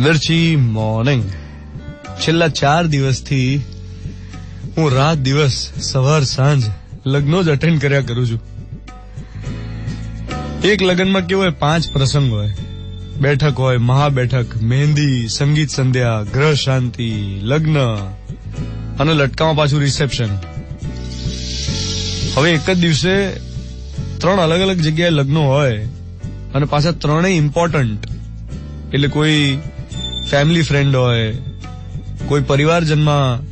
મિર્ચી morning. છેલ્લા 4 દિવસથી હું રાત દિવસ સવાર સાંજ લગ્નો જ અટેન્ડ કર્યા કરું છું. એક લગ્નમાં કેવું હોય, 5 પ્રસંગ હોય, બેઠક હોય, મહાબેઠક, મહેંદી, સંગીત સંધ્યા, ગ્રહ શાંતિ, લગ્ન અને લટકામાં પાછું રિસેપ્શન. હવે એક જ દિવસે 3 અલગ અલગ જગ્યાએ લગ્નો હોય અને પાછા 3 ઇમ્પોર્ટન્ટ. એટલે કોઈ ફેમિલી ફ્રેન્ડ હોય, કોઈ પરિવારજનમાં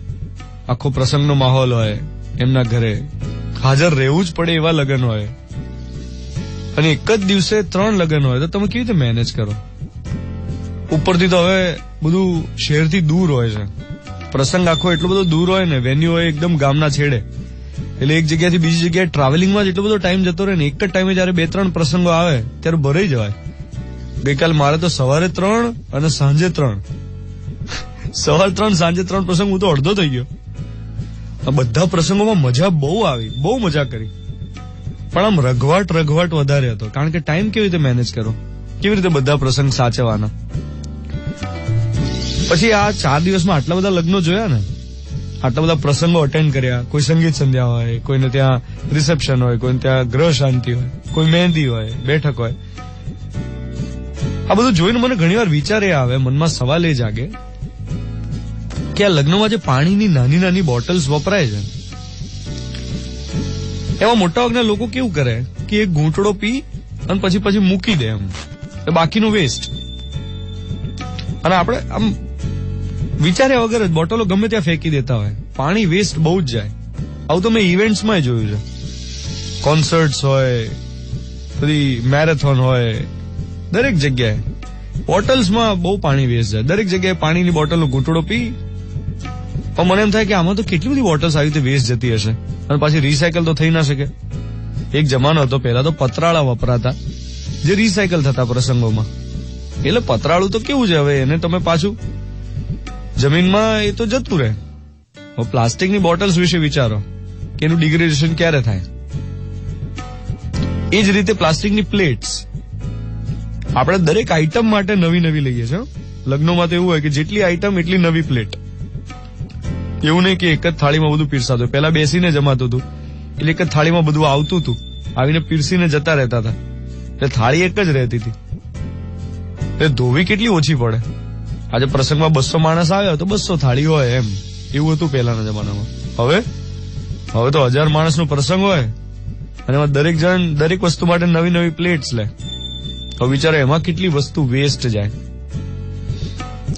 આખો પ્રસંગનો માહોલ હોય, એમના ઘરે હાજર રહેવું જ પડે એવા લગ્ન હોય અને એક જ દિવસે 3 લગ્ન હોય, તો તમે કેવી રીતે મેનેજ કરો? ઉપરથી તો હવે બધું શહેરથી દૂર હોય છે, પ્રસંગ આખો એટલો બધો દૂર હોય ને, વેન્યુ હોય એકદમ ગામના છેડે, એટલે એક જગ્યાથી બીજી જગ્યાએ ટ્રાવેલિંગમાં જ એટલો બધો ટાઈમ જતો રહે ને. એક જ ટાઈમે જયારે 2-3 પ્રસંગો આવે ત્યારે ભરાઈ જવાય. ગઈકાલે મારે તો સવારે 3 અને સાંજે 3, સવારે 3 સાંજે 3 પ્રસંગ. હું તો અડધો થઈ ગયો. આ બધા પ્રસંગોમાં મજા બહુ આવી, બહુ મજા કરી, પણ આમ રઘવાટ વધારે હતો. કારણ કે ટાઈમ કેવી રીતે મેનેજ કરો, કેવી રીતે બધા પ્રસંગ સાચવવાના. પછી આ 4 દિવસમાં આટલા બધા લગ્નો જોયા ને, આટલા બધા પ્રસંગો અટેન્ડ કર્યા. કોઈ સંગીત સંધ્યા હોય, કોઈને ત્યાં રિસેપ્શન હોય, કોઈને ત્યાં ગ્રહ શાંતિ હોય, કોઈ મહેંદી હોય, બેઠક હોય. આ બધું જોઈને મને ઘણીવાર વિચાર એ આવે, મનમાં સવાલ એ જાગે કે આ લગ્નમાં જે પાણીની નાની નાની બોટલ્સ વપરાય છે, એમાં મોટાભાગના લોકો કેવું કરે કે એક ઘૂંટડો પી અને પછી મૂકી દે, એમ બાકીનું વેસ્ટ. અને આપણે આમ વિચાર્યા વગર જ બોટલો ગમે ત્યાં ફેંકી દેતા હોય. પાણી વેસ્ટ બહુ જ જાય. આવું તો મેં ઇવેન્ટ્સમાં જોયું છે. કોન્સર્ટ્સ હોય, બધી મેરેથોન હોય, દરેક જગ્યાએ બોટલ્સમાં બહુ પાણી વેસ્ટ જાય. દરેક જગ્યાએ પાણીની બોટલનો ઘૂંટડો પી. પણ મને એમ થાય કે આમાં તો કેટલી બધી બોટલ્સ આવી રીતે વેસ્ટ જતી હશે અને પાછી રિસાયકલ તો થઈ ના શકે. એક જમાનો હતો, પહેલા તો પતરાળા વપરાતા જે રિસાયકલ થતા પ્રસંગોમાં. એટલે પતરાળું તો કેવું છે, હવે એને તમે પાછું જમીનમાં એ તો જતું રહે. હવે પ્લાસ્ટિકની બોટલ્સ વિશે વિચારો કે એનું ડિગ્રેડેશન ક્યારે થાય. એ જ રીતે પ્લાસ્ટિકની પ્લેટ્સ આપણે દરેક આઈટમ માટે નવી લઈએ છીએ. લગ્નોમાં તો એવું હોય કે જેટલી આઈટમ એટલી નવી પ્લેટ. એવું નહીં કે એક જ થાળીમાં બધું પીરસાતું. પહેલા બેસીને જમાતું હતું, એટલે એક જ થાળીમાં બધું આવતું હતું, આવીને પીરસીને જતા રહેતા હતા, એટલે થાળી એક જ રહેતી હતી. એટલે ધોવી કેટલી ઓછી પડે. આજે પ્રસંગમાં 200 માણસ આવ્યા તો 200 થાળી હોય, એમ એવું હતું પહેલાના જમાનામાં. હવે તો 1000 માણસનો પ્રસંગ હોય અને એમાં દરેક જણ દરેક વસ્તુ માટે નવી પ્લેટ્સ લે. તો વિચારો એમાં કેટલી વસ્તુ વેસ્ટ જાય.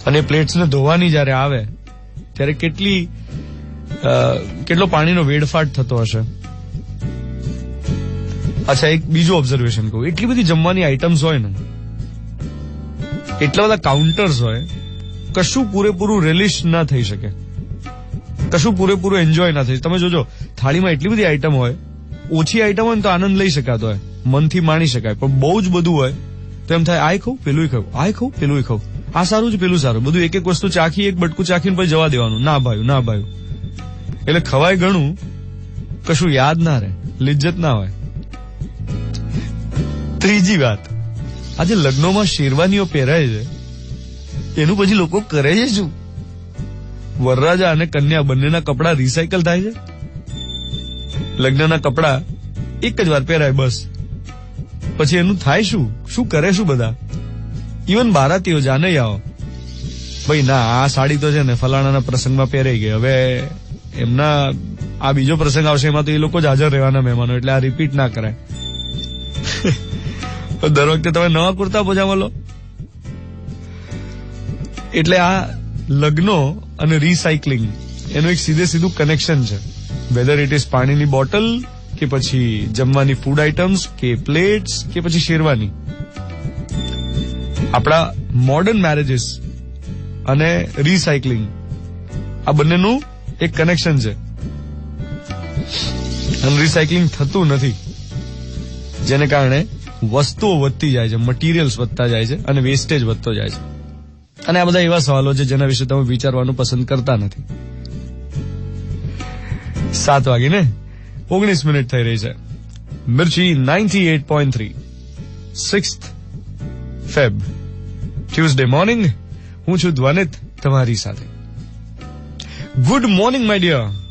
અને પ્લેટ્સને ધોવાની જયારે આવે ત્યારે કેટલો પાણીનો વેડફાટ થતો હશે. અચ્છા, એક બીજું ઓબ્ઝર્વેશન કહું. એટલી બધી જમવાની આઈટમ્સ હોય ને, એટલા બધા કાઉન્ટર્સ હોય, કશું પૂરેપૂરું રિલિશ ના થઈ શકે, કશું પૂરેપૂરું એન્જોય ના થઈ. તમે જોજો, થાળીમાં એટલી બધી આઈટમ હોય, ઓછી આઈટમ હોય તો આનંદ લઈ શકાતો હોય, મનથી માણી શકાય. પણ બહુ જ બધું હોય તો એમ થાય, આ ખાઉં પેલું ખાઉં, આ ખાઉં પેલું ખાઉં, આ સારું છે પેલું સારું, બધું એક વસ્તુ ચાખી, એક બટકું ચાખીને પછી જવા દેવાનું. ના ભાયું. એટલે ખવાય ઘણું, કશું યાદ ના રહે, લિજ્જત ના હોય. ત્રીજી વાત, આજે લગ્નોમાં શેરવાનીઓ પહેરાય છે, એનું પછી લોકો કરે છે શું? વરરાજા અને કન્યા બંનેના કપડા રિસાયકલ થાય છે. લગ્નના કપડા એક જ વાર પહેરાય, બસ. પછી એનું થાય શું કરે શું બધા? ઇવન બારાતીઓ જાને આવો, ભાઈ ના, આ સાડી તો છે ને ફલાણાના પ્રસંગમાં પહેરાઈ ગઈ, હવે એમના આ બીજો પ્રસંગ આવશે એમાં તો એ લોકો જ હાજર રહેવાના મહેમાનો, એટલે આ રિપીટ ના કરાય. દર વખતે તમે નવા કુર્તા પજામા લો. એટલે આ લગ્નો અને રિસાયકલિંગ એનું એક સીધું કનેક્શન છે. વેધર ઇટ ઇઝ પાણીની બોટલ કે પછી જમવાની ફૂડ આઇટમ્સ કે પ્લેટ્સ કે પછી શેરવાની. આપણા મોડર્ન મેરેજીસ અને રિસાયકલિંગ, આ બંનેનું એક કનેક્શન છે. અને રિસાયકલિંગ થતું નથી, જેને કારણે વસ્તુઓ વધતી જાય છે, મટીરિયલ્સ વધતા જાય છે અને વેસ્ટેજ વધતો જાય છે. અને આ બધા એવા સવાલો છે જેના વિશે તમે વિચારવાનું પસંદ કરતા નથી. 7:19 થઈ રહી છે. મિર્ચી 98.3 6th Feb ટ્યુઝડે મોર્નિંગ હું છું ધ્વનિત તમારી સાથે. Good morning my dear.